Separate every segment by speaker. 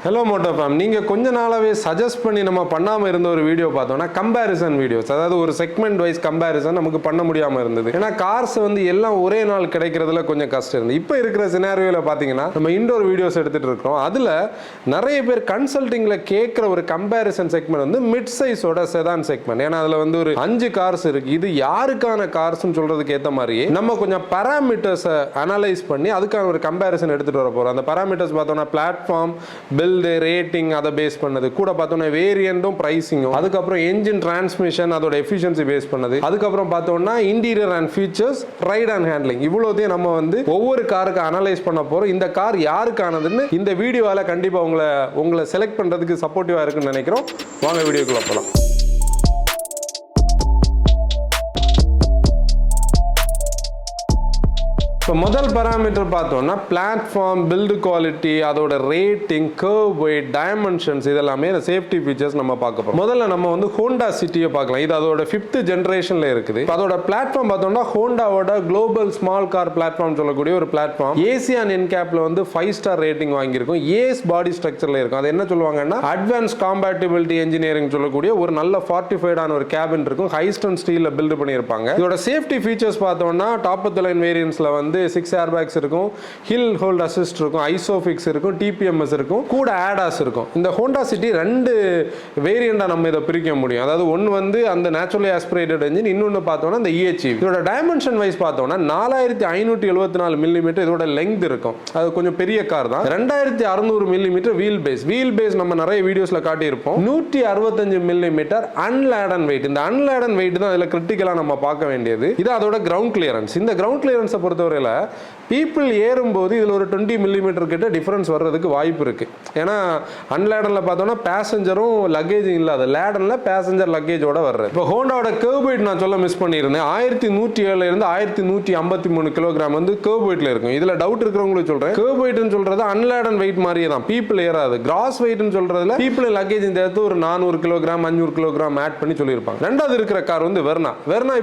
Speaker 1: Hello MotoFam, நீங்க கொஞ்ச நாளாவே சஜஸ்ட் பண்ணி நம்ம பண்ணாம இருந்த ஒரு வீடியோ பார்த்தோம்னா கம்பேரிசன் வீடியோஸ். அதாவது ஒரு செக்மெண்ட் வைஸ் கம்பேரிசன் நமக்கு பண்ண முடியாம இருந்தது. ஏன்னா கார்ஸ் வந்து எல்லாம் ஒரே நாள் கிடைக்கிறதுல கொஞ்சம் கஷ்டம் இருந்தது. இப்போ இருக்கிற சினாரியோல பாத்தீங்கன்னா நம்ம இன்டோர் வீடியோஸ் எடுத்துட்டு இருக்கோம். அதுல நிறைய பேர் கன்சல்டிங்ல கேட்கிற ஒரு கம்பேரிசன் செக்மெண்ட் வந்து மிட் சைஸோட செதான் செக்மெண்ட். ஏன்னா அதுல வந்து ஒரு 5 கார்ஸ் இருக்கு. இது யாருக்கான கார்ஸ்னு சொல்றதுக்கு ஏத்த மாதிரியே நம்ம கொஞ்சம் பாராமீட்டர்ஸை அனலைஸ் பண்ணி அதுக்கான ஒரு கம்பேரிசன் எடுத்துட்டு வர போறோம். அந்த பாராமீட்டர்ஸ் பார்த்தோம்னா பிளாட்ஃபார்ம், பில்டு, ரேட்டிங், அதை பேஸ் பண்ணது. கூட பார்த்தோம்னா வேரியண்டும், பிரைசிங்கும், அதுக்கப்புறம் என்ஜின், டிரான்ஸ்மிஷன், அதோட எஃபிஷியன்சி பேஸ் பண்ணது. அதுக்கப்புறம் பார்த்தோம்னா interior and features, ride and handling, இவ்வளோத்தையும் நம்ம வந்து ஒவ்வொரு காருக்கு அனலைஸ் பண்ண போறோம். இந்த கார் யாருக்கானதுன்னு இந்த வீடியோவால கண்டிப்பா உங்களை செலக்ட் பண்றதுக்கு சப்போர்ட்டிவா இருக்குன்னு நினைக்கிறோம். வாங்க வீடியோக்குள்ள போலாம். இப்போ முதல் பாராமீட்டர் பார்த்தோம்னா பிளாட்ஃபார்ம், பில்டு குவாலிட்டி, அதோட ரேட்டிங், கர்வ் வெயிட், டைமென்ஷன்ஸ், இதெல்லாமே இந்த சேஃப்டி ஃபீச்சர்ஸ் நம்ம பார்க்க போறோம். முதல்ல நம்ம வந்து ஹோண்டா சிட்டியை பார்க்கலாம். இது அதோட 5th ஜெனரேஷன்ல இருக்குது. அதோட பிளாட்ஃபார்ம் பார்த்தோம்னா ஹோண்டாவோட குளோபல் ஸ்மால் கார் பிளாட்ஃபார்ம் சொல்லக்கூடிய ஒரு பிளாட்ஃபார்ம். ஏசியான் என்கேப்ல வந்து 5 ஸ்டார் ரேட்டிங் வாங்கியிருக்கும். ஏஸ் பாடி ஸ்ட்ரக்சர்ல இருக்கும். அது என்ன சொல்லுவாங்கன்னா அட்வான்ஸ் காம்பேட்டிபிலிட்டி இன்ஜினியரிங் சொல்லக்கூடிய ஒரு நல்ல ஃபார்ட்டிஃபைடான ஒரு கேபின் இருக்கும். ஹைஸ்டன் ஸ்டீல்ல பில்ட் பண்ணியிருப்பாங்க. இதோட சேஃப்டி ஃபீச்சர்ஸ் பார்த்தோம்னா டாப் ஆஃப் தி லைன் வேரியன்ட்ஸ்ல வந்து 6 ஏர்பேக்ஸ் இருக்கும், ஹில் ஹோல்ட் அசிஸ்ட் இருக்கும், ஐசோஃபிக்ஸ் இருக்கும், டிபிஎம்எஸ் இருக்கும், கூட ஆடாஸ் இருக்கும். இந்த ஹோண்டா சிட்டி 2 வேரியண்டா நம்ம இதை பிரிக்க முடியும். அதாவது ஒன்னு வந்து அந்த நேச்சுரலி ஆஸ்பிரேட்டட் என்ஜின், இன்னொன்னு பார்த்தோம்னா இந்த EHEV. இதோட டைமென்ஷன் வைஸ் பார்த்தோம்னா 4574 மில்லிமீட்டர் இதோட லெங்த் இருக்கும். அது கொஞ்சம் பெரிய கார் தான். 2600 மில்லிமீட்டர் வீல் பேஸ் நம்ம நிறைய வீடியோஸ்ல காட்டியிருப்போம். 165 மில்லிமீட்டர் அன்லேடன் வெயிட். இந்த அன்லேடன் வெயிட் தான் இதுல கிரிட்டிக்கலா நம்ம பார்க்க வேண்டியது. இது அதோட கிரவுண்ட் கிளியரன்ஸ். இந்த கிரவுண்ட் கிளியரன்ஸை பொறுத்தவரை பீப்புள் ஏறும்போது இதில் ஒரு 20 மில்லிமீட்டர் கிட்ட டிஃபரன்ஸ் வர்றதுக்கு வாய்ப்பு இருக்கு. ஏன்னா அன்லேடன்ல பார்த்தோம்னா பேசஞ்சரும் லக்கேஜ் இல்லாத, லேடன்ல பேசஞ்சர் லக்கேஜோட வர்றது. இப்போ ஹோண்டாவோட கர்வ் வெயிட் நான் சொல்ல மிஸ் பண்ணியிருந்தேன். 1107 இருந்து 1153 கிலோகிராம் வந்து கர்வ் வெயிட்ல இருக்கும். இதுல டவுட் இருக்கிறவங்களுக்கு சொல்றேன், கர்வ் வெயிட்னு சொல்றது அன்லேடன் வெயிட் மாதிரியே தான், பீப்புள் ஏறாது. கிராஸ் வெயிட்னு சொல்றதுல பீப்புள் லக்கேஜ் சேர்த்து ஒரு 400 கிலோகிராம் 500 கிலோகிராம் ஆட் பண்ணி சொல்லியிருப்பாங்க. ரெண்டாவது இருக்கிற கார் வந்து வெர்னா.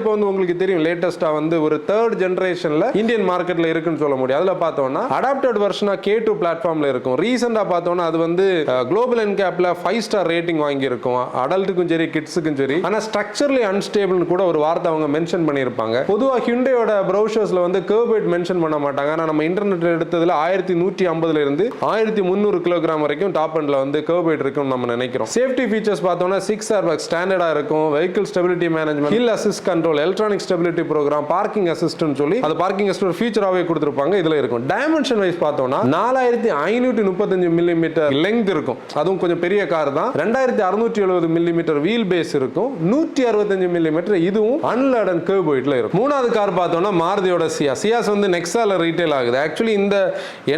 Speaker 1: இப்போ வந்து உங்களுக்கு தெரியும், லேட்டஸ்டா வந்து ஒரு 3rd ஜெனரேஷன்ல இந்தியன் மார்க்கெட்ல இருக்குன்னு சொல்ல முடியும். அதுல பார்த்தோம்னா அடாப்டட் வெர்ஷனா K2 பிளாட்ஃபார்ம்ல இருக்கும். ரீசெண்டா பார்த்தோம்னா அது வந்து குளோபல் என்கேப்ல 5 ஸ்டார் ரேட்டிங் வாங்கி இருக்கும். அடல்ட்டுக்கும் சரி கிட்ஸுக்கும் சரி. ஆனா ஸ்ட்ரக்சர்லி அன்ஸ்டேபிள்னு கூட ஒரு வார்த்தை அவங்க மென்ஷன் பண்ணியிருப்பாங்க. பொதுவா ஹியூண்டாயோட ப்ரௌசர்ஸ்ல வந்து கர்வ் வெயிட் மென்ஷன் பண்ண மாட்டாங்க. ஆனா நம்ம இன்டர்நெட்ல எடுத்ததுல 1150 இருந்து 1300 கிலோகிராம் வரைக்கும் டாப் எண்ட்ல வந்து கர்வ் வெயிட் இருக்குன்னு நம்ம நினைக்கிறோம். சேஃப்டி ஃபீச்சர்ஸ் பார்த்தோம்னா 6 ஏர்பேக் ஸ்டாண்டர்டா இருக்கும். Vehicle stability management, hill assist control, electronic stability program, parking அசிஸ்ட்னு சொல்லி அது பார்க்கிங் அசிஸ்ட் ஒரு ஃபீச்சராவே கொடுத்திருப்பாங்க. இதுல இருக்கும். டைமென்ஷன் வைஸ் பார்த்தோம்னா 4535 மில்லிமீட்டர் லெங்த் இருக்கும். அதுவும் கொஞ்சம் பெரிய கார் தான். 2670 மில்லிமீட்டர் வீல் பேஸ் இருக்கும். 165 மில்லிமீட்டர் இதுவும் அன்லேடன் கர்வ் வெயிட்ல இருக்கும். மூணாவது கார் பார்த்தோம்னா மாருதியோட சியாஸ் வந்து நெக்ஸால ரீட்டைல் ஆகுது. ஆக்சுவலி இந்த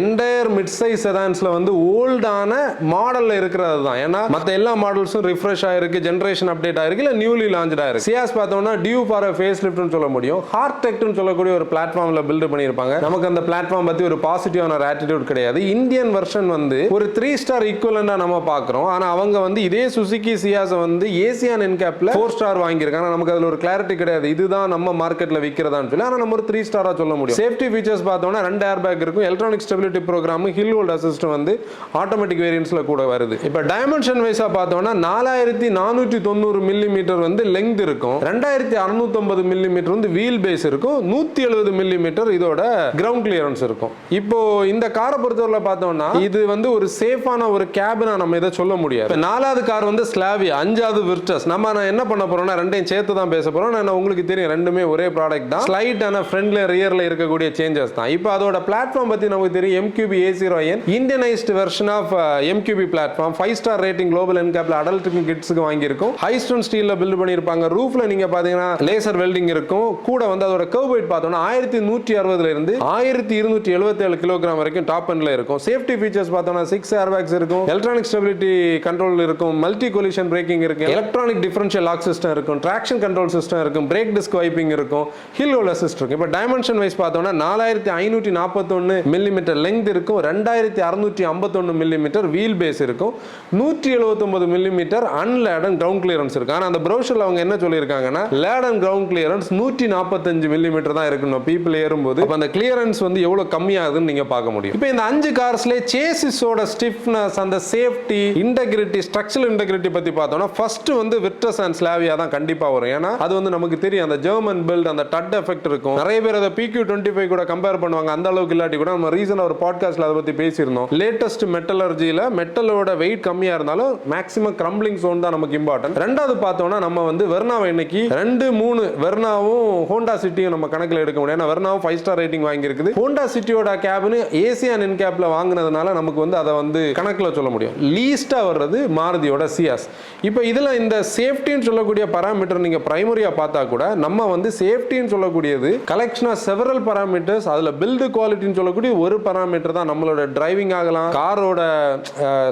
Speaker 1: என்டையர் மிட் சைஸ் செடான்ஸ்ல வந்து ஓல்டான மாடல்ல இருக்கிறது தான். ஏன்னா மத்த எல்லா மாடல்ஸும் ரிஃப்ரெஷ் ஆயிருக்கு, ஜெனரேஷன் அப்டேட் ஆயிருக்கு, இல்ல நியூலி லான்ச்ட் ஆயிருக்கு. சியாஸ் பார்த்தோம்னா டியூ ஃபார் a ஃபேஸ்லிஃப்ட்னு சொல்ல முடியும். ஹார்டெக்ட்னு சொல்லக்கூடிய ஒரு பிளாட்ஃபார்ம்ல பில்ட் பண்ணியிருப்பாங்க. நமக்கு அந்த பிளாட்ஃபார்ம் பத்தி ஒரு பாசிட்டிவான ஒரு ஆட்டிட்யூட் கிடையாது. இந்தியன் வெர்ஷன் வந்து ஒரு 3 ஸ்டார் ஈக்குவலண்டா நம்ம பார்க்கிறோம். ஆனா அவங்க வந்து இதே சுசுகி சியாஸ் வந்து ஏசியான் என்கேப்ல 4 ஸ்டார் வாங்கியிருக்காங்க. நமக்கு அதுல ஒரு கிளாரிட்டி கிடையாது, இதுதான் நம்ம மார்க்கெட்ல விக்கிறதான்னு சொல்லி. ஆனா நம்ம ஒரு 3 ஸ்டாரா சொல்ல முடியும். சேஃப்டி ஃபீச்சர்ஸ் பார்த்தோம்னா 2 ஏர்பேக் இருக்கும். Electronic stability program, hill hold assist வந்து ஆட்டோமேட்டிக் வேரியன்ட்ஸ்ல கூட வருது. இப்ப டைமென்ஷன் வைஸா பார்த்தோம்னா 4490 மில்லிமீட்டர் வந்து லெங்த் இருக்கும். 2650 மில்லிமீட்டர் வந்து வீல் பேஸ் இருக்கும். 170 மில்லிமீட்டர் இதோட கிரவுண்ட் கிளியரன்ஸ் இருக்கும். இப்போ இந்த காரை பொறுத்தவரை பார்த்தோம்னா இது வந்து ஒரு சேஃபான ஒரு கேபினா நம்ம இதை சொல்ல முடியாது. 4வது கார் வந்து ஸ்லாவியா, 5வது விர்டஸ். நம்ம என்ன பண்ண போறோம்னா ரெண்டையும் சேர்த்து தான் பேச போறோம். உங்களுக்கு தெரியும் ரெண்டுமே ஒரே ப்ராடக்ட் தான். ஸ்லைட் ஆன ஃப்ரண்ட்ல ரியர்ல இருக்கக்கூடிய சேஞ்சஸ் தான். இப்போ அதோட பிளாட்ஃபார்ம் பத்தி நமக்கு தெரியும். MQB A0N Indianised version of MQB platform. 5 star rating global என்கேப்ல அடல்ட்டுக்கு கிட்ஸுக்கு வாங்கியிருக்கும். ஹைஸ்டன் ஸ்டீல்ல பில்ட் பண்ணியிருப்பாங்க. ரூஃப்ல நீங்க பாத்தீங்கன்னா லேசர் வெல்டிங் இருக்கும். கூட வந்து அதோட கர்வ் வெயிட் பார்த்தோம்னா 1160 இருந்து 1277 கிலோகிராம் வரைக்கும் டாப் எண்ட்ல இருக்கும். சேஃப்டி ஃபீச்சர்ஸ் பார்த்தோம்னா 6 ஏர்பேக்ஸ் இருக்கும். எலக்ட்ரானிக் ஸ்டெபிலிட்டி கண்ட்ரோல் இருக்கும். மல்டி கொலிஷன் பிரேக்கிங் இருக்கு. எலக்ட்ரானிக் டிஃபரன்ஷியல் லாக் சிஸ்டம் இருக்கும். ட்ராக்ஷன் கண்ட்ரோல் சிஸ்டம் இருக்கும். பிரேக் டிஸ்க் வைப்பிங் இருக்கும். ஹில் ஹோல்ட் அசிஸ்ட் இருக்கும். இப்போ டைமென்ஷன் வைஸ் பார்த்தோம்னா 4541 மில்லிமீட்டர் லெங்த் இருக்கும். 2651 மில்லிமீட்டர் வீல் பேஸ் இருக்கும். 179 மில்லிமீட்டர் அன்லேடன் கிரவுண்ட் கிளியரன்ஸ் இருக்கு. ஆனா அந்த ப்ரௌசர்ல அவங்க என்ன சொல்லியிருக்காங்கன்னா லேடன் கிரவுண்ட் கிளியரன்ஸ் 145 மில்லிமீட்டர் தான் இருக்கணும். பீப்புள் ஏறும்போது அப்ப அந்த கிளியரன்ஸ் வந்து எவ்வளவு கம்மியாகுதுன்னு நீங்க பார்க்க முடியும். இப்போ இந்த 5 கார்ஸ்ல சேசிஸோட ஸ்டிஃப்னஸ், அந்த சேஃப்டி, இன்டெகிரிட்டி, ஸ்ட்ரக்சரல் இன்டெகிரிட்டி பத்தி பார்த்தோம்னா ஃபர்ஸ்ட் வந்து விர்டஸ் அண்ட் ஸ்லாவியா தான் கண்டிப்பா வரும். ஏன்னா அது வந்து நமக்கு தெரியும், அந்த ஜெர்மன் பில்ட், அந்த டட் எஃபெக்ட் இருக்கும். நிறைய பேர் அதை PQ25 கூட கம்பேர் பண்ணுவாங்க. அந்த அளவுக்கு இல்லாட்டி கூட நம்ம ரீசன் ஒரு பாட்காஸ்ட்ல அதை பத்தி பேசியிருந்தோம். லேட்டஸ்ட் மெட்டலர்ஜியில மெட்டலோட வெயிட் கம்மியா இருந்தாலும் மேக்ஸிமம் கிரம்பிளிங் ஜோன் தான் நமக்கு இம்பார்ட்டன்ட். ரெண்டாவது பார்த்தோம்னா நம்ம வந்து வெர்னாவை இன்னைக்கு 2-3 வெர்னாவும் ஹோண்டா சிட்டியும் நம்ம கணக்கில் எடுக்க முடியும். ஏன்னா வெர்னாவும் 5 ஸ்டார் ரேட்டிங் வாங்கி இருக்குது. ஹோண்டா சிட்டியோட கேபின் ஏசி அண்ட் இன் கேப்ல வாங்கினதுனால நமக்கு வந்து அதை வந்து கணக்கில் சொல்ல முடியும். லீஸ்டா வர்றது மாருதியோட சியாஸ். இப்போ இதுல இந்த சேஃப்டின்னு சொல்லக்கூடிய பராமீட்டர் நீங்க பிரைமரியா பார்த்தா கூட நம்ம வந்து சேஃப்டின்னு சொல்லக்கூடியது கலெக்ஷன் ஆஃப் செவரல் பராமீட்டர்ஸ். அதுல பில்ட் குவாலிட்டின்னு சொல்லக்கூடிய ஒரு பராமீட்டர் தான். நம்மளோட டிரைவிங் ஆகலாம், காரோட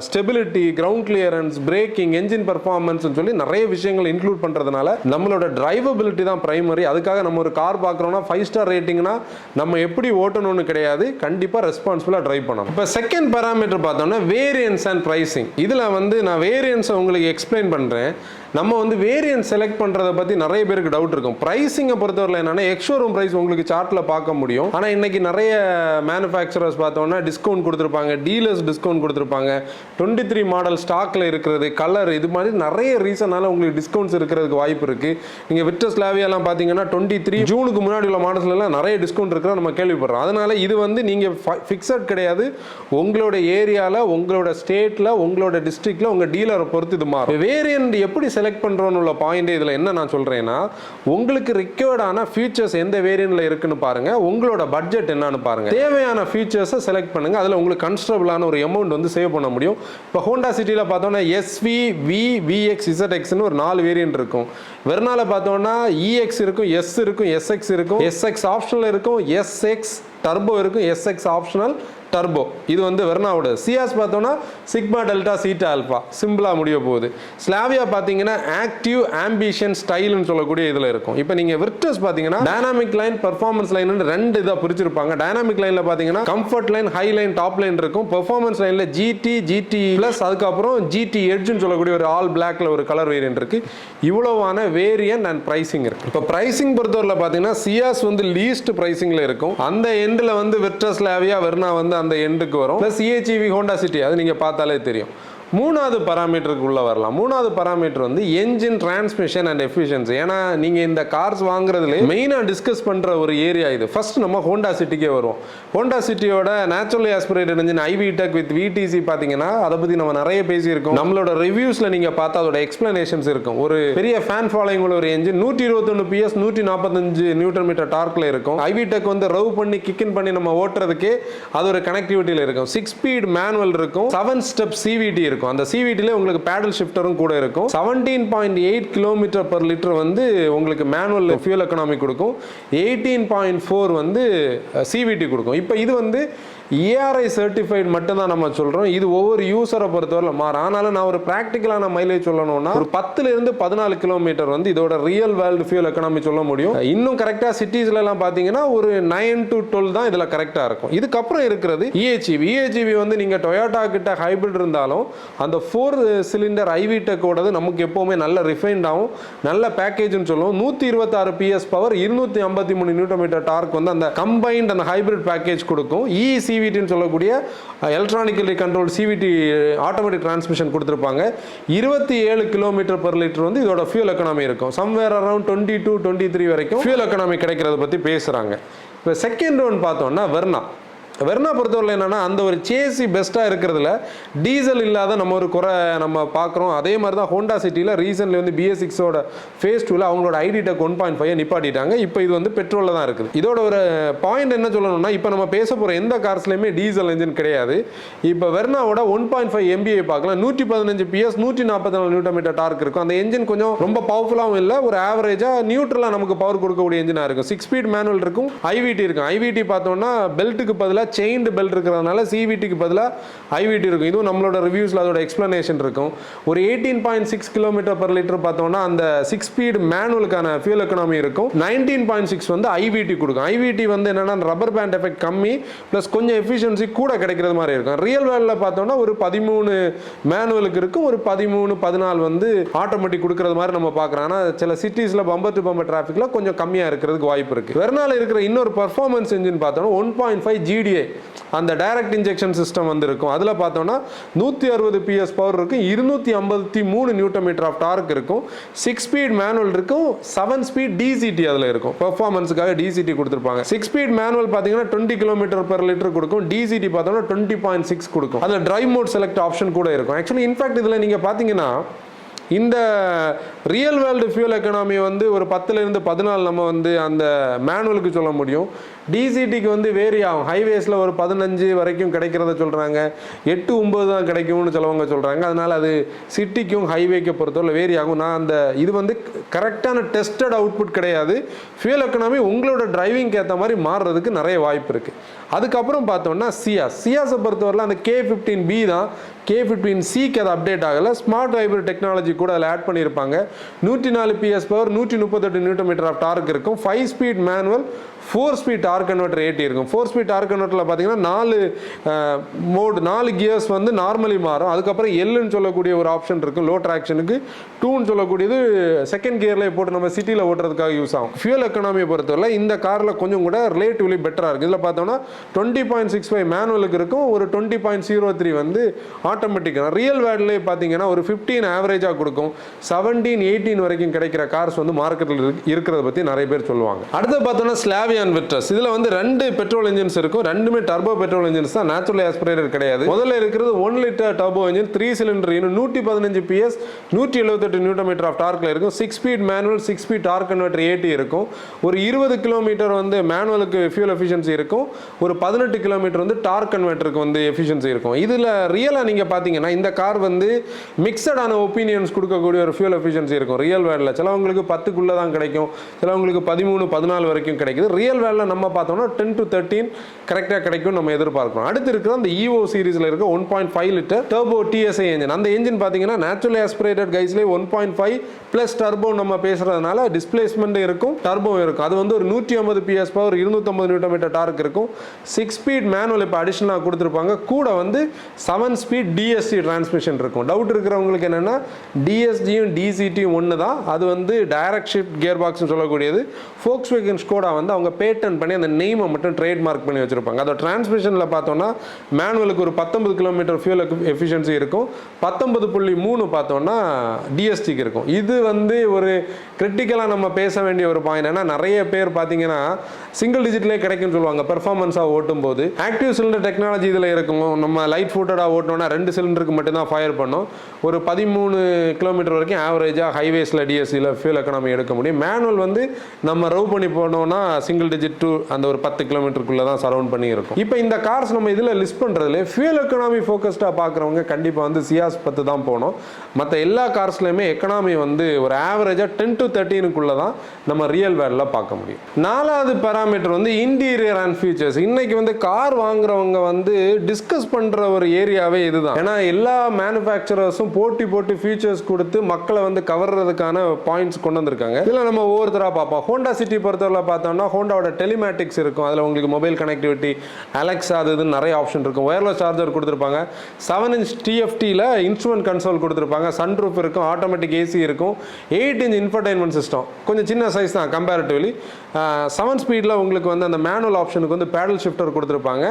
Speaker 1: stability, ground clearance, braking, engine performance சொல்லி நிறைய விஷயங்கள் இன்க்ளூட் பண்றதுனால நம்மளோட டிரைவபிலிட்டி தான் பிரைமரி. அதுக்காக நம்ம ஒரு கார் பார்க்குறோம்னா 5 ஸ்டார் ரேட்டிங்னா நம்ம எப்படி ஓட்டணும்னு கிடையாது, கண்டிப்பா ரெஸ்பான்சிபிளா டிரைவ் பண்ணணும். இப்போ செகண்ட் பராமீட்டர் பார்த்தோம்னா வேரியன்ஸ் அண்ட் பிரைசிங். இதுல வந்து நான் வேரியன்ஸை உங்களுக்கு எக்ஸ்பிளைன் பண்றேன். நம்ம வந்து வேரியன்ட் செலக்ட் பண்றதை பத்தி நிறைய பேருக்கு டவுட் இருக்கும். பிரைசிங்கை பொறுத்தவரை என்னன்னா எக்ஸ்ஷோரூம் பிரைஸ் உங்களுக்கு சார்ட்ல பார்க்க முடியும். ஆனா இன்னைக்கு நிறைய மேனுஃபேக்சரர்ஸ் பார்த்தோம்னா டிஸ்கவுண்ட் கொடுத்துருப்பாங்க, டீலர்ஸ் டிஸ்கவுண்ட் கொடுத்துருப்பாங்க, 23 மாடல் ஸ்டாக்ல இருக்கிறது, கலர், இது மாதிரி நிறைய ரீசனால உங்களுக்கு டிஸ்கவுண்ட்ஸ் இருக்கிறதுக்கு வாய்ப்பு இருக்கு. நீங்க விர்டஸ் ஸ்லாவியாலாம் பாத்தீங்கன்னா 23 ஜூனுக்கு முன்னாடி உள்ள மாடல்ஸ்ல எல்லாம் நிறைய டிஸ்கவுண்ட் இருக்கிறத நம்ம கேள்விப்படுறோம். அதனால இது வந்து நீங்க ஃபிக்ஸட் கிடையாது. உங்களோட ஏரியால, உங்களோட ஸ்டேட்ல, உங்களோட டிஸ்ட்ரிக்ட்ல உங்க டீலரை பொறுத்து இது மாறும். வேரியன்ட் எப்படி செலக்ட் பண்றோம்னு உள்ள பாயிண்ட் இதுல என்ன நான் சொல்றேன்னா, உங்களுக்கு ரிக்வயர்டான ஃபீச்சர்ஸ் எந்த வேரியன்ட்ல இருக்குன்னு பாருங்க, உங்களோட பட்ஜெட் என்னன்னு பாருங்க, தேவையான ஃபீச்சர்ஸை செலக்ட் பண்ணுங்க. அதுல உங்களுக்கு கன்ஸ்ட்ரபிளான ஒரு அமௌண்ட் வந்து சேவ் பண்ண முடியும். இப்போ ஹோண்டா சிட்டில பார்த்தோம்னா SV, V, VX, ZX ன்னு ஒரு 4 வேரியன்ட் இருக்கும். வெர்னால பார்த்தோம்னா EX இருக்கும், S இருக்கும், SX இருக்கும், SX ஆப்ஷனல் இருக்கும், SX டர்போ இருக்கும், SX ஆப்ஷனல் டர்போ. இது வந்து வெர்னாவோட. சியாஸ் பார்த்தோம்னா சிக்மா டெல்டா சீட்டா ஆல்பா, சிம்பிளா முடிய போகுது. ஸ்லாவியா பார்த்தீங்கன்னா ஆக்டிவ், ஆம்பிஷன், ஸ்டைல்னு சொல்லக்கூடிய இதுல இருக்கும். இப்போ நீங்க விர்டஸ் பார்த்தீங்கன்னா டைனாமிக் லைன், பெர்ஃபார்மன்ஸ் லைன் 2 இதா பிரிச்சிருப்பாங்க. டைனாமிக் லைன்ல பார்த்தீங்கன்னா comfort line, high line, top line இருக்கும். பெர்ஃபார்மன்ஸ் லைன்ல GT பிளஸ், அதுக்கப்புறம் GT எட்ஜ்னு சொல்லக்கூடிய ஒரு ஆல் பிளாக்ல ஒரு கலர் வேரியன்ட் இருக்கு. இவ்வளவான வேரியன்ட் அண்ட் பிரைசிங் இருக்கு. இப்போ பிரைசிங் பொறுத்தவரை பார்த்தீங்கன்னா சியாஸ் வந்து லீஸ்ட் பிரைசிங்ல இருக்கும். அந்த எண்ட்ல வந்து விர்டஸ், ஸ்லாவியா, வெர்னா வந்து அந்த எண்டுக்கு வரும். பிளஸ் EHEV ஹோண்டா சிட்டி, அது நீங்க பார்த்தாலே தெரியும். மூணாவது பராமீட்டருக்கு உள்ள வரலாம். மூணாவது பராமீட்டர் வந்து என்ஜின், டிரான்ஸ்மிஷன் அண்ட் எஃபிஷியன்சி. ஏன்னா நீங்க இந்த கார்ஸ் வாங்குறதுல மெயினா டிஸ்கஸ் பண்ற ஒரு ஏரியா இது. ஃபர்ஸ்ட் நம்ம ஹோண்டா சிட்டிக்கே வருவோம். ஹோண்டா சிட்டியோட naturally aspirated engine IVTEC with VTC பாத்தீங்கன்னா அதை பத்தி நம்ம நிறைய பேசியிருக்கோம். நம்மளோட ரிவ்யூஸ்ல நீங்க பார்த்தா அதோட எக்ஸ்பிளனேஷன்ஸ் இருக்கும். ஒரு பெரிய ஃபேன் ஃபாலோயிங் உள்ள ஒரு என்ஜின் 121 PS 145 நியூட்டன் மீட்டர் டார்க்ல இருக்கும். IVTEC வந்து ரவ் பண்ணி கிக்கின் பண்ணி நம்ம ஓட்டுறதுக்கே அது ஒரு கனெக்டிவிட்டியில இருக்கும். 6 ஸ்பீட் மேனுவல் இருக்கும், 7 ஸ்டெப் CVT இருக்கும். அந்த CVT-ல உங்களுக்கு பேடல் ஷிஃப்டரும் கூட இருக்கும். 17.8 கிலோமீட்டர் பர் லிட்டர் வந்து உங்களுக்கு மேனுவல் ஃபியூல் எக்கனாமி கொடுக்கும். 18.4 வந்து CVT கொடுக்கும். இப்போ இது வந்து ERI சர்டிஃபைட் மட்டும் தான் நம்ம சொல்றோம். இது ஒவ்வொரு யூசரை பொறுத்தவரை மாறும். ஆனாலும் நான் ஒரு பிராக்டிகலான மைலேஜ் சொல்லணும்னா ஒரு 10 இருந்து 14 கிலோமீட்டர் வந்து இதோட ரியல் வேர்ல்டு ஃபியூல் எக்கனாமி சொல்ல முடியும். இன்னும் கரெக்டா சிட்டிஸ்ல எல்லாம் பாத்தீங்கன்னா ஒரு 9 to 12 தான் இதுல கரெக்டா இருக்கும். இதுக்கப்புறம் இருக்கிறது EHEV வந்து நீங்க டொயோட்டா கிட்ட ஹைபிரிட் இருந்தாலும் அந்த 4 சிலிண்டர் IVTEC ஓடது நமக்கு எப்பவுமே நல்ல ரிஃபைன்ட் ஆகும், நல்ல பேக்கேஜ்னு சொல்லுவோம். 126 PS power, 253 newton metre torque வந்து அந்த கம்பைன்ட் அந்த ஹைபிரிட் பேக்கேஜ் கொடுக்கும். CVT சொல்லக்கூடிய electronically control CVT automatic transmission கொடுத்திருப்பாங்க. 27 கிலோமீட்டர் பர் லிட்டர் வந்து இதோட ஃபியூல் எக்கனாமி இருக்கும். சம்வேர் அரௌண்ட் 22-23 வரைக்கும் ஃபியூல் எக்கனாமி கிடைக்கிறத பத்தி பேசுறாங்க. இப்போ செகண்ட் ஒன் பார்த்தோம்னா வெர்னா பொறுத்தவரை என்னன்னா அந்த ஒரு சேசி பெஸ்டா இருக்கிறதுல டீசல் இல்லாத நம்ம ஒரு குறை நம்ம பார்க்குறோம். அதே மாதிரி தான் ஹோண்டா சிட்டியில் ரீசன்ட்லி வந்து BS6ஓட ஃபேஸ் 2ல அவங்களோட IDTEC 1.5 நிப்பாட்டிட்டாங்க. இப்போ இது வந்து பெட்ரோலில் தான் இருக்குது. இதோட ஒரு பாயிண்ட் என்ன சொல்லணும்னா, இப்போ நம்ம பேச போகிற எந்த கார்ஸ்லையுமே டீசல் என்ஜின் கிடையாது. இப்போ வெர்னாவோட 1.5 MBI பார்க்கலாம், 115 PS 144 நியூட்டன் மீட்டர் டார்க் இருக்கும். அந்த என்ஜின் கொஞ்சம் ரொம்ப பவர்ஃபுல்லாகவும் இல்லை, ஒரு ஆவரேஜாக நியூட்ரலாக நமக்கு பவர் கொடுக்கக்கூடிய என்ஜினாக இருக்கும். 6 ஸ்பீட் மேனுவல் இருக்கும், IVT இருக்கும். IVT பார்த்தோம்னா பெல்ட்டுக்கு பதிலாக பதிலாக செயின்டு பெல்ட் இருக்கிறதுனால சிவிடிக்கு பதிலாக ஐவிடி இருக்கும். இதுவும் நம்மளோட ரிவ்யூஸில் அதோட எக்ஸ்பிளனேஷன் இருக்கும். ஒரு 18.6 கிலோமீட்டர் பர் லிட்டர் பார்த்தோம்னா அந்த 6 ஸ்பீட் மேனுவலுக்கான ஃபியூல் எக்கனாமி இருக்கும். 19.6 வந்து ஐவிடி கொடுக்கும். ஐவிடி வந்து என்னன்னா ரப்பர் பேண்ட் எஃபெக்ட் கம்மி ப்ளஸ் கொஞ்சம் எஃபிஷியன்சி கூட கிடைக்கிறது மாதிரி இருக்கும். ரியல் வேர்ல்டில் பார்த்தோம்னா ஒரு 13 மேனுவலுக்கு இருக்கும், ஒரு 13-14 வந்து ஆட்டோமேட்டிக் கொடுக்கறது மாதிரி நம்ம பார்க்குறோம். ஆனால் சில சிட்டிஸில் பம்பர் டு பம்பர் டிராஃபிக்கில் கொஞ்சம் கம்மியாக இருக்கிறதுக்கு வாய்ப்பு இருக்குது. வெர்னால இருக்கிற இன்னொரு பர்ஃபார்மன்ஸ் என்ஜின் பார்த்தோம்னா 1.5 GDA அந்த டைரக்ட் இன்ஜெக்ஷன் சிஸ்டம் வந்து இருக்கும். அதில் பார்த்தோம்னா 160 PS பவர் இருக்கும், 253 நியூட்டன் மீட்டர் ஆஃப் டார்க் இருக்கும், 6 ஸ்பீட் மேனுவல் இருக்கும், 7 ஸ்பீட் டிசிடி அதில் இருக்கும். பெர்ஃபார்மன்ஸுக்காக டிசிடி கொடுத்துருப்பாங்க. 6 ஸ்பீட் மேனுவல் பார்த்தீங்கன்னா 20 கிலோமீட்டர் பெர் லிட்டர் கொடுக்கும், டிசிடி பார்த்தோம்னா 20.6 கொடுக்கும். அதில் டிரைவ் மோட் செலக்ட் ஆப்ஷன் கூட இருக்கும். ஆக்சுவலி இன்ஃபேக்ட் இதில் நீங்கள் பார்த்தீங்கன்னா இந்த ரியல் வேர்ல்டு ஃபியூல் எக்கனாமி வந்து ஒரு 10லேருந்து 14 நம்ம வந்து அந்த மேனுவலுக்கு சொல்ல முடியும். டிசிடிக்கு வந்து வேரி ஆகும். ஹைவேஸில் ஒரு 15 வரைக்கும் கிடைக்கிறத சொல்கிறாங்க, 8-9 தான் கிடைக்கும்னு சிலவங்க சொல்கிறாங்க. அதனால் அது சிட்டிக்கும் ஹைவேக்கு பொறுத்தவரை வேரி ஆகும். நான் அந்த இது வந்து கரெக்டான டெஸ்டட் அவுட்புட் கிடையாது. ஃபியூல் எக்கனாமி உங்களோட டிரைவிங்க்கு ஏற்ற மாதிரி மாறுறதுக்கு நிறைய வாய்ப்பு இருக்குது. அதுக்கப்புறம் பார்த்தோம்னா சியாஸை பொறுத்தவரையில் அந்த K15B தான், K15Cக்கு அது அப்டேட் ஆகலை. ஸ்மார்ட் ஹைப்ரிட் டெக்னாலஜி கூட அதில் ஆட் பண்ணியிருப்பாங்க. 104 PS power, 138 newton metre of torque இருக்கும், 5 speed manual, 4 speed torque converter 80 இருக்கும். 4 ஸ்பீட் டார்க் கன்வெர்ட்டரில் பார்த்தீங்கன்னா 4 கியர்ஸ் வந்து நார்மலி மாறும். அதுக்கப்புறம் எல்லுன்னு சொல்லக்கூடிய ஒரு ஆப்ஷன் இருக்கும் லோ ட்ராக்ஷனுக்கு, 2ன்னு சொல்லக்கூடியது செகண்ட் கியரில் போட்டு நம்ம சிட்டியில் ஓட்டுறதுக்காக யூஸ் ஆகும். ஃபியூல் எக்கனாமியை பொறுத்தவரை இந்த காரில் கொஞ்சம் கூட ரிலேட்டிவ்லி பெட்டராக இருக்குது. இதில் பார்த்தோம்னா 20.65 மேனுவலுக்கு இருக்கும், ஒரு 20.03 வந்து ஆட்டோமேட்டிக். ரியல் வேர்ல்ட்லேயே பார்த்தீங்கன்னா ஒரு 15 ஆவரேஜாக கொடுக்கும், 17-18 வரைக்கும் கிடைக்கிற கார்ஸ் வந்து மார்க்கெட்டில் இருக்கிறத பற்றி நிறைய பேர் சொல்லுவாங்க. அடுத்து பார்த்தோம்னா ஸ்லாவியா விட்ரஸ். இதில் வந்து 2 பெட்ரோல் இன்ஜின்ஸ் இருக்கும், 2மே டர்போ பெட்ரோல் இன்ஜின்ஸ் தான், நேச்சுரல் ஆஸ்பிரேட்டர் கிடையாது. முதல்ல இருக்கிறது 1 litre turbo engine, 3 cylinder, 115 PS, 178 newton metre of டார்க்ல இருக்கும். 6 speed manual, 6 speed torque converter 80 இருக்கும். ஒரு 20 கிலோமீட்டர் வந்து மேனுவலுக்கு ஃபியூல் எஃபிஷியன்சி இருக்கும், ஒரு 18 கிலோமீட்டர் வந்து டார்க் கன்வெர்ட்டருக்கு வந்து எஃபிஷியன்சி இருக்கும். இதில் ரியலாக நீங்கள் பார்த்தீங்கன்னா இந்த கார் வந்து மிக்சடான ஒப்பீனியன்ஸ் கொடுக்கக்கூடிய ஒரு ஃபியூல் எஃபிஷியன்சி இருக்கும். ரியல் வேர்ல்டில் சிலவங்களுக்கு 10க்குள்ளே தான் கிடைக்கும், சிலவங்களுக்கு 13-14 வரைக்கும் கிடைக்குது. ரியல் வேர்ல்டில் நம்ம பார்த்தோம்னா 10-13 கரெக்டாக கிடைக்கும் நம்ம எதிர்பார்க்கிறோம். அடுத்து இருக்கிற அந்த ஈவோ சீரிஸில் இருக்க 1.5 லிட்டர் டர்போ TSI என்ஜின். அந்த என்ஜின் பார்த்தீங்கன்னா நேச்சுரல் ஆஸ்பிரேட்டட் கைஸ்லேயே 1.5 ப்ளஸ் டர்போ நம்ம பேசுறதுனால டிஸ்பிளேஸ்மெண்ட் இருக்கும், டர்போ இருக்கும். அது வந்து ஒரு 150 PS power, 250 newton metre torque இருக்கும். 6 ஸ்பீட் மேனுவல் இப்போ அடிஷனலாக கொடுத்துருப்பாங்க. கூட வந்து 7 ஸ்பீட் DSG டிரான்ஸ்மிஷன் இருக்கும். டவுட் இருக்கிறவங்களுக்கு என்னென்னா DSGயும் DCTயும் ஒன்று தான், அது வந்து டைரக்ட் ஷிஃப்ட் கியர் பாக்ஸ்னு சொல்லக்கூடியது. Volkswagen Skoda வந்து அவங்க பேட்டன் பண்ணி அந்த நெய்மை மட்டும் ட்ரேட்மார்க் பண்ணி வச்சிருப்பாங்க. அதோட டிரான்ஸ்மிஷனில் பார்த்தோம்னா மேனுவலுக்கு ஒரு 19 கிலோமீட்டர் ஃபியூல் எஃபிஷியன்சி இருக்கும், 19.3 பார்த்தோம்னா DSGக்கு இருக்கும். இது வந்து ஒரு கிரிட்டிக்கலாக நம்ம பேச வேண்டிய ஒரு பாயிண்ட். ஏன்னா நிறைய பேர் பார்த்தீங்கன்னா சிங்கிள் டிஜிட்லேயே கிடைக்கும்னு சொல்லுவாங்க பெர்ஃபார்மன்ஸாக ஓட்டும் போது. ஆக்டிவ் சிலிண்டர் டெக்னாலஜி இதில் இருக்கும். நம்ம லைட் ஃபுட்டடாக ஓட்டணும்னா 2 சிலிண்டருக்கு மட்டும்தான் ஃபயர் பண்ணும். ஒரு 13 கிலோமீட்டர் வரைக்கும் ஆவரேஜாக ஹைவேஸில் DSGயில் ஃபியூல் எக்கனாமி எடுக்க முடியும். மேனுவல் வந்து நம்ம ரவ் பண்ணி போனோம்னா சிங்கிள் டிஜிட் டு அந்த ஒரு 10 கிலோமீட்டருக்குள்ளே தான் சரௌண்ட் பண்ணி இருக்கும். இப்போ இந்த கார்ஸ் நம்ம இதில் லிஸ்ட் பண்ணுறதுல ஃபியூல் எக்கனாமி ஃபோக்கஸ்டாக பார்க்குறவங்க கண்டிப்பாக வந்து சியாஸ் 10 தான் போகணும். மற்ற எல்லா கார்ஸ்லையுமே எக்கனாமி வந்து ஒரு ஆவரேஜாக 10-13க்குள்ளே தான் நம்ம ரியல் வேர்ல்டில் பார்க்க முடியும். 4வது பேராமீட்டர் வந்து இன்டீரியர் அண்ட் ஃபீச்சர்ஸ். இன்னைக்கு வந்து கார் வாங்குறவங்க வந்து டிஸ்கஸ் பண்ணுற ஒரு ஏரியாவே இதுதான். ஏன்னா எல்லா மேனுஃபேக்சரர்ஸும் போட்டி ஃபீச்சர்ஸ் கொடுத்து மக்களை வந்து கவர்றதுக்கான பாயிண்ட்ஸ் கொண்டு வந்திருக்காங்க. இதில் நம்ம ஒவ்வொருத்தராக பார்ப்போம். ஹோண்டா சிட்டி பொறுத்தவரை பார்த்தோம்னா ஹோண்டாவோட டெலிமேட்டிக்ஸ் இருக்கும். அதில் உங்களுக்கு மொபைல் கனெக்டிவிட்டி, அலெக்ஸா, அது நிறைய ஆப்ஷன் இருக்கும். ஒயர்லெஸ் சார்ஜர் கொடுத்துருப்பாங்க. 7 இன்ச் TFTல இன்ஸ்ட்ருமெண்ட் கன்சோல் கொடுத்துருப்பாங்க. சன்ரூஃப் இருக்கும், ஆட்டோமேட்டிக் AC இருக்கும், 8 இன்ச் இன்ஃபர்டைன்மெண்ட் சிஸ்டம். கொஞ்சம் சின்ன சைஸ் தான் கம்பேரிட்டிவ்லி. 7 ஸ்பீடில் உங்களுக்கு வந்து அந்த மேனுவல் ஆப்ஷனுக்கு வந்து பேடல் ஷிஃப்டர் கொடுத்துருப்பாங்க.